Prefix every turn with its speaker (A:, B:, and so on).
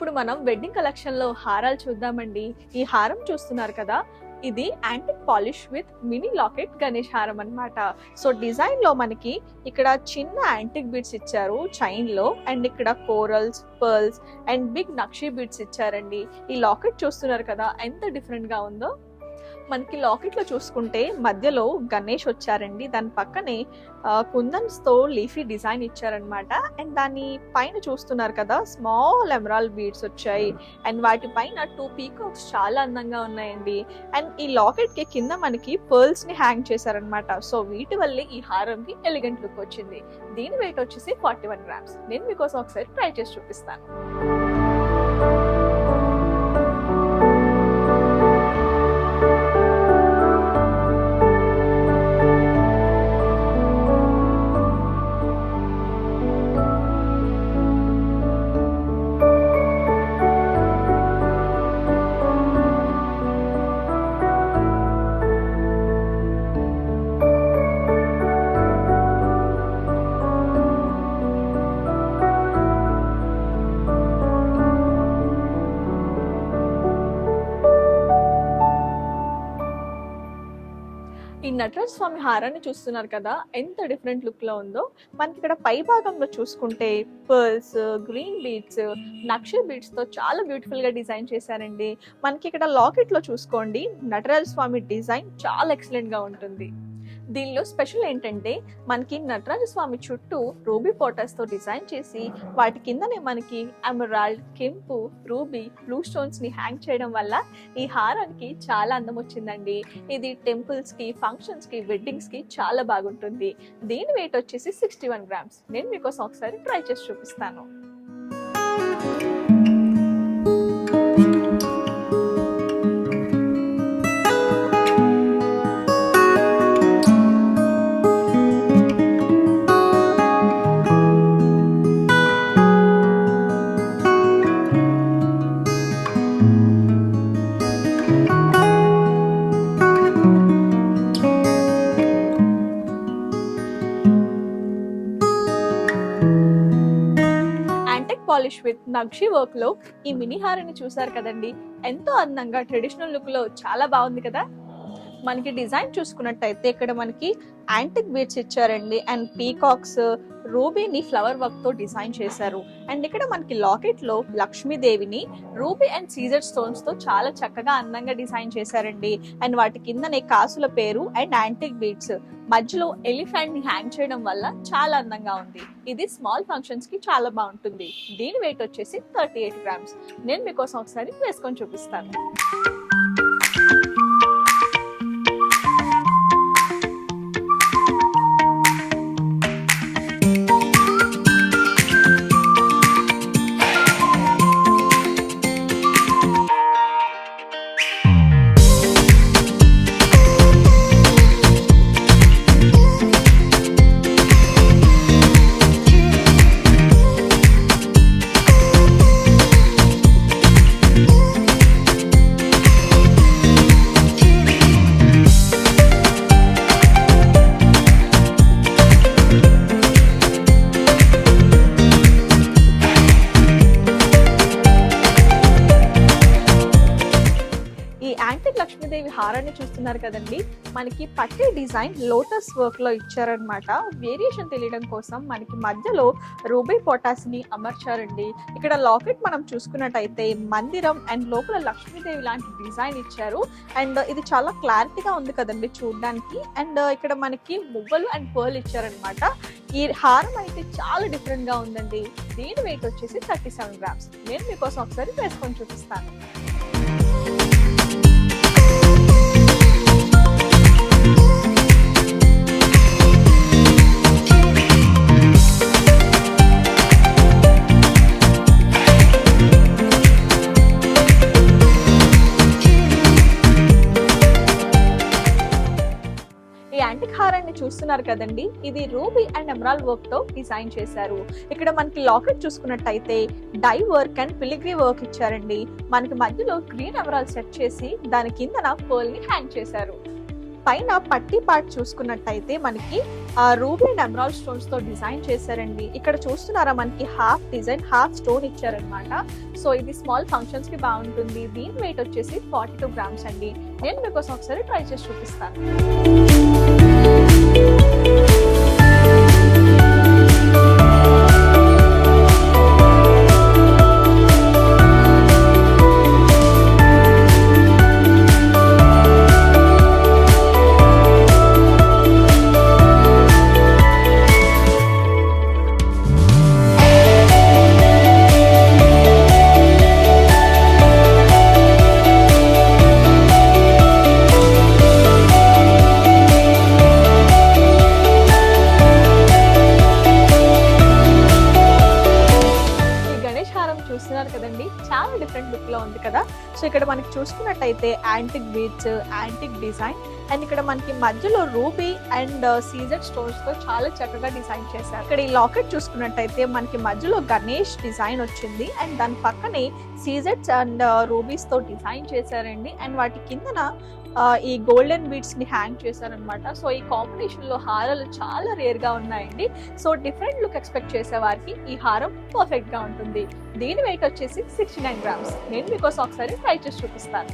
A: ఇప్పుడు మనం wedding collection లో హారాలు చూద్దామండి. ఈ హారం చూస్తున్నారు కదా, ఇది antique polish with mini locket Ganesh హారం అన్నమాట. సో డిజైన్ లో మనకి ఇక్కడ చిన్న యాంటిక్ బీడ్స్ ఇచ్చారు చైన్ లో, అండ్ ఇక్కడ corals, pearls and big nakshi beads ఇచ్చారండి. ఈ లాకెట్ చూస్తున్నారు కదా ఎంత డిఫరెంట్ గా ఉందో. మనకి లాకెట్ లో చూసుకుంటే మధ్యలో గణేష్ వచ్చారండి, దాని పక్కనే కుందన్స్ తో లీఫీ డిజైన్ ఇచ్చారనమాట. అండ్ దాని పైన చూస్తున్నారు కదా స్మాల్ ఎమరాల్డ్ బీడ్స్ వచ్చాయి, అండ్ వాటి పైన 2 పీకాక్స్ చాలా అందంగా ఉన్నాయండి. అండ్ ఈ లాకెట్ కి కింద మనకి పర్ల్స్ ని హ్యాంగ్ చేశారనమాట. సో వీటి వల్లే ఈ హారం కి ఎలిగెంట్ లుక్ వచ్చింది. దీని వెయిట్ వచ్చేసి 41 గ్రామ్స్. నేను మీకోసం ఒకసారి ట్రై చేసి చూపిస్తాను. ఈ నటరాజ స్వామి హారాన్ని చూస్తున్నారు కదా ఎంత డిఫరెంట్ లుక్ లో ఉందో. మనకి ఇక్కడ పై భాగంలో చూసుకుంటే పర్ల్స్, గ్రీన్ బీడ్స్, నక్షి బీడ్స్ తో చాలా బ్యూటిఫుల్ గా డిజైన్ చేశారండి. మనకి ఇక్కడ లాకెట్ లో చూసుకోండి, నటరాజ స్వామి డిజైన్ చాలా ఎక్సలెంట్ గా ఉంటుంది. దీనిలో స్పెషల్ ఏంటంటే మనకి నటరాజ స్వామి చుట్టూ రూబీ పోటాస్ తో డిజైన్ చేసి వాటి కిందనే మనకి ఎమరాల్డ్, కెంపు, రూబీ, బ్లూ స్టోన్స్ ని హ్యాంగ్ చేయడం వల్ల ఈ హారానికి చాలా అందం వచ్చిందండి. ఇది టెంపుల్స్ కి, ఫంక్షన్స్ కి, వెడ్డింగ్స్ కి చాలా బాగుంటుంది. దీని వెయిట్ వచ్చేసి 61 గ్రామ్స్. నేను మీకోసం ఒకసారి ట్రై చేసి చూపిస్తాను. పాలిష్ విత్ నక్షి వర్క్ లో ఈ మినీ హారాన్ని చూసారు కదండి, ఎంతో అందంగా ట్రెడిషనల్ లుక్ లో చాలా బాగుంది కదా. మనకి డిజైన్ చూసుకున్నట్టయితే ఇక్కడ మనకి యాంటిక్ బీడ్స్ ఇచ్చారండి, అండ్ పీకాక్స్, రూబీని ఫ్లవర్ వర్క్ తో డిజైన్ చేశారు. అండ్ ఇక్కడ మనకి లాకెట్ లో లక్ష్మీదేవిని రూబీ అండ్ సీజర్ స్టోన్స్ తో చాలా చక్కగా అందంగా డిజైన్ చేశారండి. అండ్ వాటి కిందనే కాసుల పేరు అండ్ యాంటిక్ బీడ్స్, మధ్యలో ఎలిఫెంట్ ని హ్యాంగ్ చేయడం వల్ల చాలా అందంగా ఉంది. ఇది స్మాల్ ఫంక్షన్స్ కి చాలా బాగుంటుంది. దీని వెయిట్ వచ్చేసి 38 గ్రామ్స్. నేను మీకోసం ఒకసారి వేసుకొని చూపిస్తాను. లక్ష్మీదేవి హారాన్ని చూస్తున్నారు కదండి, మనకి పట్టే డిజైన్ లోటస్ వర్క్ లో ఇచ్చారనమాట. వేరియేషన్ తెలియడం కోసం మనకి మధ్యలో రూబీ పొటాస్ ని అమర్చారండి. ఇక్కడ లాకెట్ మనం చూసుకున్నట్టయితే మందిరం అండ్ లోపల లక్ష్మీదేవి లాంటి డిజైన్ ఇచ్చారు. అండ్ ఇది చాలా క్లారిటీగా ఉంది కదండి చూడడానికి. అండ్ ఇక్కడ మనకి మువ్వలు అండ్ పర్ల్ ఇచ్చారనమాట. ఈ హారం అయితే చాలా డిఫరెంట్ గా ఉందండి. దీని వెయిట్ వచ్చేసి 37 గ్రామ్స్. నేను మీకోసం ఒకసారి వేసుకొని చూపిస్తాను. యాంటిక్ హారాన్ని చూస్తున్నారు కదండి, ఇది రూబీ అండ్ ఎమరాల్డ్ వర్క్ తో డిజైన్ చేశారు. ఇక్కడ మనకి లాకెట్ చూసుకున్నట్టయితే die work and filigree work ఇచ్చారండి. మనకి మధ్యలో గ్రీన్ ఎమరాల్డ్ సెట్ చేసి దాని కిందన పర్ల్ ని హ్యాంగ్ చేశారు. పైన పట్టి పార్ట్ చూసుకున్నట్టయితే మనకి రూబీ అండ్ ఎమరాల్డ్ స్టోన్స్ తో డిజైన్ చేశారండి. ఇక్కడ చూస్తున్నారా మనకి హాఫ్ డిజైన్ హాఫ్ స్టోన్ ఇచ్చారనమాట. సో ఇది స్మాల్ ఫంక్షన్స్ కి బాగుంటుంది. దీని వెయిట్ వచ్చేసి 42 గ్రామ్స్ అండి. నేను మీకోసం ఒకసారి ట్రై చేసి చూపిస్తాను. చూస్తున్నారు కదండి, చాలా డిఫరెంట్ లుక్ లో ఉంది కదా. సో ఇక్కడ మనకి చూసుకున్నట్టయితే antique beads, antique design, and ఇక్కడ మనకి మధ్యలో రూబీ అండ్ సీజెడ్ స్టోన్స్ తో చాలా చక్కగా డిజైన్ చేశారు. ఇక్కడ ఈ లాకెట్ చూసుకున్నట్టయితే మనకి మధ్యలో గణేష్ డిజైన్ వచ్చింది, అండ్ దాని పక్కనే సీజెడ్స్ అండ్ రూబీస్ తో డిజైన్ చేశారండి. అండ్ వాటి కిందన ఈ గోల్డెన్ బీడ్స్ ని హ్యాంగ్ చేశారనమాట. సో ఈ కాంబినేషన్ లో హారాలు చాలా రేర్ గా ఉన్నాయండి. సో డిఫరెంట్ లుక్ ఎక్స్పెక్ట్ చేసే వారికి ఈ హారం పర్ఫెక్ట్ గా ఉంటుంది. దీని వెయిట్ వచ్చేసి 69 గ్రామ్స్. నేను మీకోసం ఒకసారి ట్రై చేసి చూపిస్తాను.